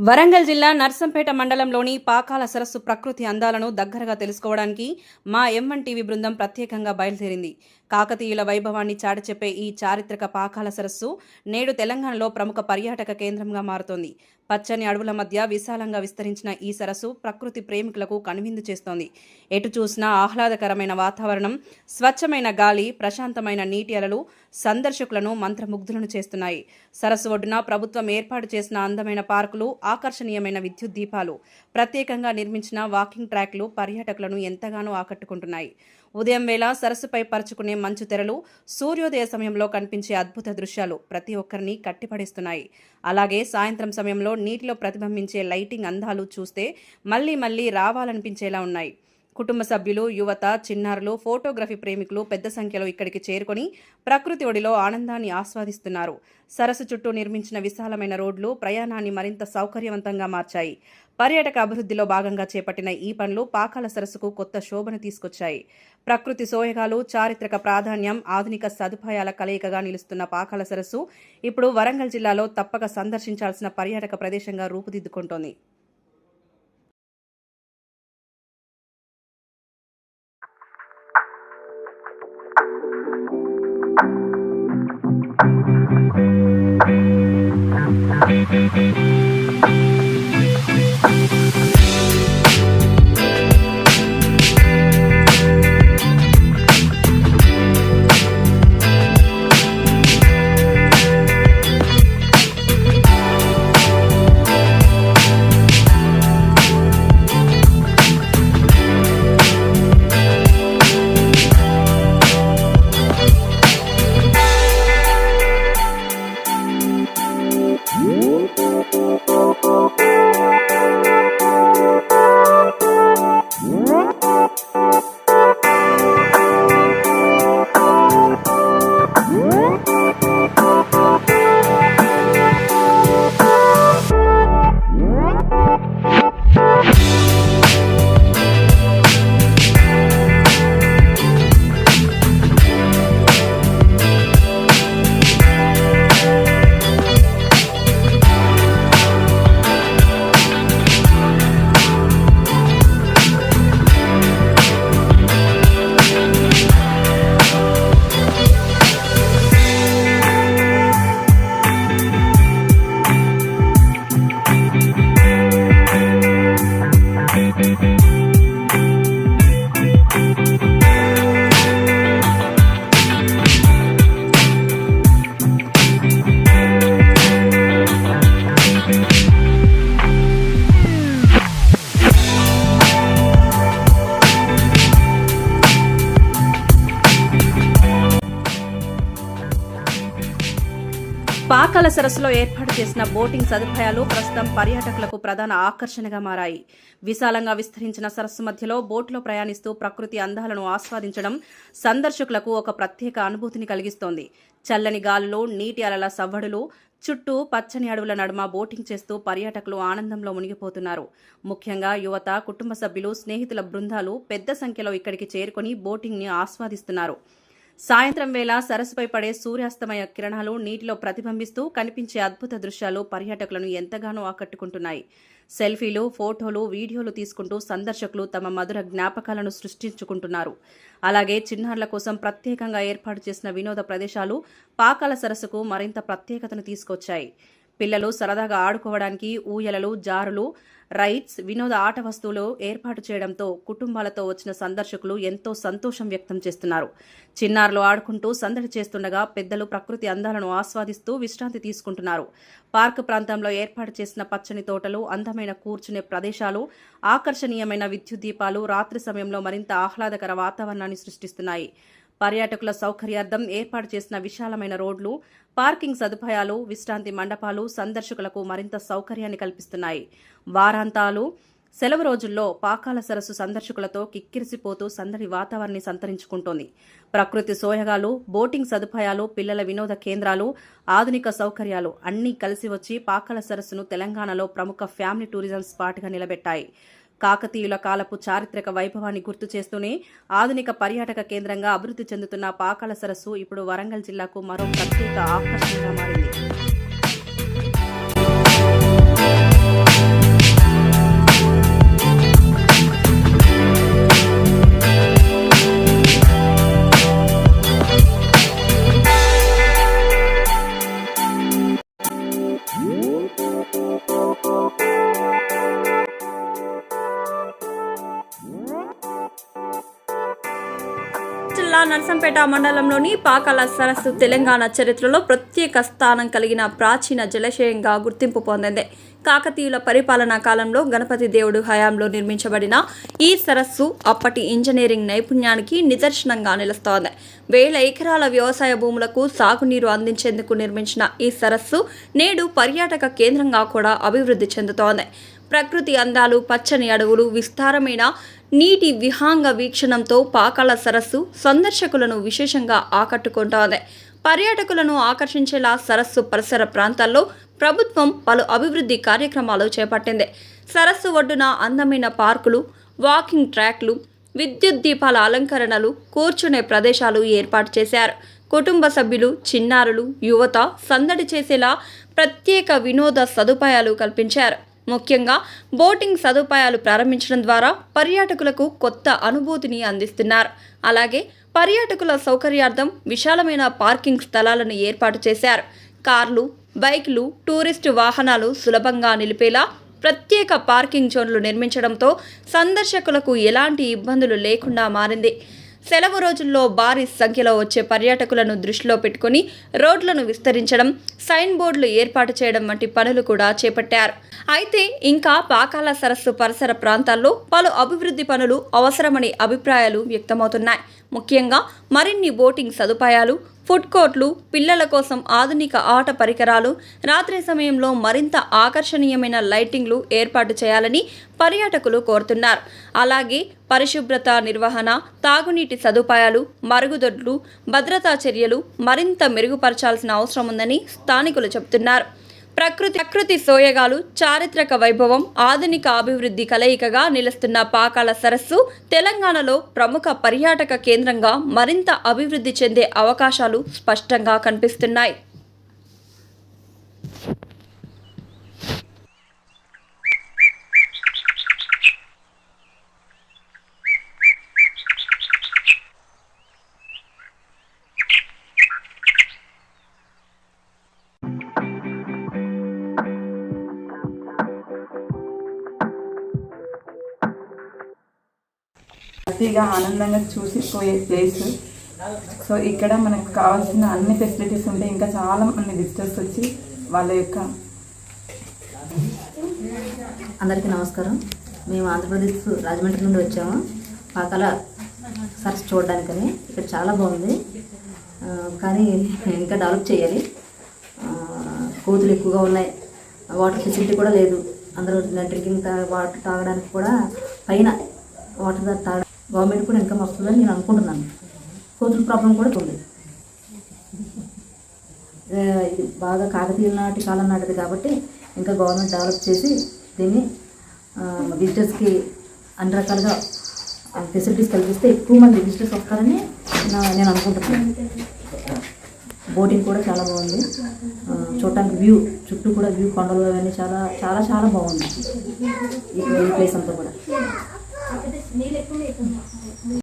వరంగల్ జిల్లా నర్సంపేట మండలంలోని పాకాల సరస్సు ప్రకృతి అందాలను దగ్గరగా తెలుసుకోవడానికి మా M1 టీవీ బృందం ప్రత్యేకంగా బయలుదేరింది. కాకతీయుల వైభవాన్ని చాటిచెప్పే ఈ చారిత్రక పాకాల సరస్సు నేడు తెలంగాణలో ప్రముఖ పర్యాటక కేంద్రంగా మారుతోంది. పచ్చని అడవుల మధ్య విశాలంగా విస్తరించిన ఈ సరస్సు ప్రకృతి ప్రేమికులకు కనువిందు చేస్తోంది. ఎటు చూసినా ఆహ్లాదకరమైన వాతావరణం, స్వచ్ఛమైన గాలి, ప్రశాంతమైన నీటి అలలు సందర్శకులను మంత్రముగ్ధులను చేస్తున్నాయి. సరస్సు ఒడ్డున ప్రభుత్వం ఏర్పాటు చేసిన అందమైన పార్కులు, ఆకర్షణీయమైన విద్యుత్ దీపాలు, ప్రత్యేకంగా నిర్మించిన వాకింగ్ ట్రాక్లు పర్యాటకులను ఎంతగానో ఆకట్టుకుంటున్నాయి. ఉదయం వేళ సరస్సుపై పరుచుకునే మంచు తెరలు, సూర్యోదయ సమయంలో కనిపించే అద్భుత దృశ్యాలు ప్రతి ఒక్కరిని కట్టిపడేస్తున్నాయి. అలాగే సాయంత్రం సమయంలో నీటిలో ప్రతిబింబించే లైటింగ్ అందాలు చూస్తే మళ్లీ మళ్లీ రావాలనిపించేలా ఉన్నాయి. కుటుంబ సభ్యులు, యువత, చిన్నారులు, ఫోటోగ్రఫీ ప్రేమికులు పెద్ద సంఖ్యలో ఇక్కడికి చేరుకొని ప్రకృతి ఒడిలో ఆనందాన్ని ఆస్వాదిస్తున్నారు. సరస్సు చుట్టూ నిర్మించిన విశాలమైన రోడ్లు ప్రయాణాన్ని మరింత సౌకర్యవంతంగా మార్చాయి. పర్యాటక అభివృద్ధిలో భాగంగా చేపట్టిన ఈ పనులు పాకాల సరస్సుకు కొత్త శోభను తీసుకొచ్చాయి. ప్రకృతి సోయగాలు, చారిత్రక ప్రాధాన్యం, ఆధునిక సదుపాయాల కలయికగా నిలుస్తున్న పాకాల సరస్సు ఇప్పుడు వరంగల్ జిల్లాలో తప్పక సందర్శించాల్సిన పర్యాటక ప్రదేశంగా రూపుదిద్దుకుంటోంది. పాకాల సరస్సులో ఏర్పాటు చేసిన బోటింగ్ సదుపాయాలు ప్రస్తుతం పర్యాటకులకు ప్రధాన ఆకర్షణగా మారాయి. విశాలంగా విస్తరించిన సరస్సు మధ్యలో బోటులో ప్రయాణిస్తూ ప్రకృతి అందాలను ఆస్వాదించడం సందర్శకులకు ఒక ప్రత్యేక అనుభూతిని కలిగిస్తోంది. చల్లని గాలులు, నీటి అలల సవ్వడులు, చుట్టూ పచ్చని అడవుల నడుమ బోటింగ్ చేస్తూ పర్యాటకులు ఆనందంలో మునిగిపోతున్నారు. ముఖ్యంగా యువత, కుటుంబ సభ్యులు, స్నేహితుల బృందాలు పెద్ద సంఖ్యలో ఇక్కడికి చేరుకొని బోటింగ్ని ఆస్వాదిస్తున్నారు. సాయంత్రం వేళ సరస్సుపై పడే సూర్యాస్తమయ కిరణాలు నీటిలో ప్రతిబింబిస్తూ కనిపించే అద్భుత దృశ్యాలు పర్యాటకులను ఎంతగానో ఆకట్టుకుంటున్నాయి. సెల్ఫీలు, ఫోటోలు, వీడియోలు తీసుకుంటూ సందర్శకులు తమ మధుర జ్ఞాపకాలను సృష్టించుకుంటున్నారు. అలాగే చిన్నారుల కోసం ప్రత్యేకంగా ఏర్పాటు చేసిన వినోద ప్రదేశాలు పాకాల సరస్సుకు మరింత ప్రత్యేకతను తీసుకొచ్చాయి. పిల్లలు సరదాగా ఆడుకోవడానికి ఊయలలు, జారులు, రైడ్స్, వినోద ఆట వస్తువులు ఏర్పాటు చేయడంతో కుటుంబాలతో వచ్చిన సందర్శకులు ఎంతో సంతోషం వ్యక్తం చేస్తున్నారు. చిన్నారులు ఆడుకుంటూ సందడి చేస్తుండగా పెద్దలు ప్రకృతి అందాలను ఆస్వాదిస్తూ విశ్రాంతి తీసుకుంటున్నారు. పార్క్ ప్రాంతంలో ఏర్పాటు చేసిన పచ్చని తోటలు, అందమైన కూర్చునే ప్రదేశాలు, ఆకర్షణీయమైన విద్యుత్ దీపాలు రాత్రి సమయంలో మరింత ఆహ్లాదకర వాతావరణాన్ని సృష్టిస్తున్నాయి. పర్యాటకుల సౌకర్యార్థం ఏర్పాటు చేసిన విశాలమైన రోడ్లు, పార్కింగ్ సదుపాయాలు, విశ్రాంతి మండపాలు సందర్శకులకు మరింత సౌకర్యాన్ని కల్పిస్తున్నాయి. వారాంతాలు, సెలవు రోజుల్లో పాకాల సరస్సు సందర్శకులతో కిక్కిరిసిపోతూ సందడి వాతావరణాన్ని సంతరించుకుంటోంది. ప్రకృతి సోయగాలు, బోటింగ్ సదుపాయాలు, పిల్లల వినోద కేంద్రాలు, ఆధునిక సౌకర్యాలు అన్నీ కలిసి వచ్చి పాకాల సరస్సును తెలంగాణలో ప్రముఖ ఫ్యామిలీ టూరిజం స్పాట్గా నిలబెట్టాయి. కాకతీయుల కాలపు చారిత్రక వైభవాన్ని గుర్తు చేస్తూనే ఆధునిక పర్యాటక కేంద్రంగా అభివృద్ధి చెందుతున్న పాకాల సరస్సు ఇప్పుడు వరంగల్ జిల్లాకు మరో ప్రత్యేక ఆకర్షణగా మారింది. జిల్లా నర్సంపేట మండలంలోని పాకాల సరస్సు తెలంగాణ చరిత్రలో ప్రత్యేక స్థానం కలిగిన ప్రాచీన జలాశయంగా గుర్తింపు పొందింది. కాకతీయుల పరిపాలనా కాలంలో గణపతి దేవుడు హయాంలో నిర్మించబడిన ఈ సరస్సు అప్పటి ఇంజనీరింగ్ నైపుణ్యానికి నిదర్శనంగా నిలుస్తోంది. 1000 ఎకరాల వ్యవసాయ భూములకు సాగునీరు అందించేందుకు నిర్మించిన ఈ సరస్సు నేడు పర్యాటక కేంద్రంగా కూడా అభివృద్ధి చెందుతోంది. ప్రకృతి అందాలు, పచ్చని అడవులు, విస్తారమైన నీటి విహంగ వీక్షణంతో పాకాల సరస్సు సందర్శకులను విశేషంగా ఆకట్టుకుంటోంది. పర్యాటకులను ఆకర్షించేలా సరస్సు పరిసర ప్రాంతాల్లో ప్రభుత్వం పలు అభివృద్ధి కార్యక్రమాలు చేపట్టింది. సరస్సు ఒడ్డున అందమైన పార్కులు, వాకింగ్ ట్రాక్లు, విద్యుత్ దీపాల అలంకరణలు, కూర్చునే ప్రదేశాలు ఏర్పాటు చేశారు. కుటుంబ సభ్యులు, చిన్నారులు, యువత సందడి చేసేలా ప్రత్యేక వినోద సదుపాయాలు కల్పించారు. ముఖ్యంగా బోటింగ్ సదుపాయాలు ప్రారంభించడం ద్వారా పర్యాటకులకు కొత్త అనుభూతిని అందిస్తున్నారు. అలాగే పర్యాటకుల సౌకర్యార్థం విశాలమైన పార్కింగ్ స్థలాలను ఏర్పాటు చేశారు. కార్లు, బైక్లు, టూరిస్టు వాహనాలు సులభంగా నిలిపేలా ప్రత్యేక పార్కింగ్ జోన్లు నిర్మించడంతో సందర్శకులకు ఎలాంటి ఇబ్బందులు లేకుండా మారింది. సెలవు రోజుల్లో భారీ సంఖ్యలో వచ్చే పర్యాటకులను దృష్టిలో పెట్టుకుని రోడ్లను విస్తరించడం, సైన్ బోర్డులు ఏర్పాటు చేయడం వంటి పనులు కూడా చేపట్టారు. అయితే ఇంకా పాకాల సరస్సు పరిసర ప్రాంతాల్లో పలు అభివృద్ధి పనులు అవసరమని అభిప్రాయాలు వ్యక్తమవుతున్నాయి. ముఖ్యంగా మరిన్ని బోటింగ్ సదుపాయాలు, ఫుడ్ కోర్ట్లు, పిల్లల కోసం ఆధునిక ఆట పరికరాలు, రాత్రి సమయంలో మరింత ఆకర్షణీయమైన లైటింగ్లు ఏర్పాటు చేయాలని పర్యాటకులు కోరుతున్నారు. అలాగే పరిశుభ్రత నిర్వహణ, తాగునీటి సదుపాయాలు, మరుగుదొడ్లు, భద్రతా చర్యలు మరింత మెరుగుపరచాల్సిన అవసరం ఉందని స్థానికులు చెబుతున్నారు. ప్రకృతి సోయగాలు, చారిత్రక వైభవం, ఆధునిక అభివృద్ధి కలయికగా నిలుస్తున్న పాకాల సరస్సు తెలంగాణలో ప్రముఖ పర్యాటక కేంద్రంగా మరింత అభివృద్ధి చెందే అవకాశాలు స్పష్టంగా కనిపిస్తున్నాయి. హ్యాపీగా ఆనందంగా చూసిపోయే ప్లేస్. సో ఇక్కడ మనకు కావాల్సిన అన్ని ఫెసిలిటీస్ ఉంటాయి. ఇంకా చాలా మంది విజిటర్స్ వచ్చి వాళ్ళ యొక్క అందరికీ నమస్కారం. మేము ఆంధ్రప్రదేశ్ రాజమండ్రి నుండి వచ్చాము పాకాల సరస్సు చూడడానికని. ఇక్కడ చాలా బాగుంది, కానీ ఇంకా డెవలప్ చేయాలి. కోతులు ఎక్కువగా ఉన్నాయి, వాటర్ ఫెసిలిటీ కూడా లేదు. అందరూ డ్రింకింగ్ వాటర్ తాగడానికి కూడా పైన వాటర్ తాగ గవర్నమెంట్ కూడా ఇన్కమ్ వస్తుందని నేను అనుకుంటున్నాను. కోతుల ప్రాబ్లం కూడా ఉంది. ఇది బాగా కాకతీయుల నాటి కాలం నాటిది కాబట్టి ఇంకా గవర్నమెంట్ డెవలప్ చేసి దీన్ని విజిటర్స్కి అన్ని రకాలుగా ఫెసిలిటీస్ కల్పిస్తే ఎక్కువ మంది విజిటర్స్ వస్తారని నేను అనుకుంటున్నాను. బోటింగ్ కూడా చాలా బాగుంది. చూడటానికి వ్యూ, చుట్టూ కూడా వ్యూ, కొండలు అవన్నీ చాలా చాలా చాలా బాగుంది ఈ ప్లేస్ అంతా కూడా.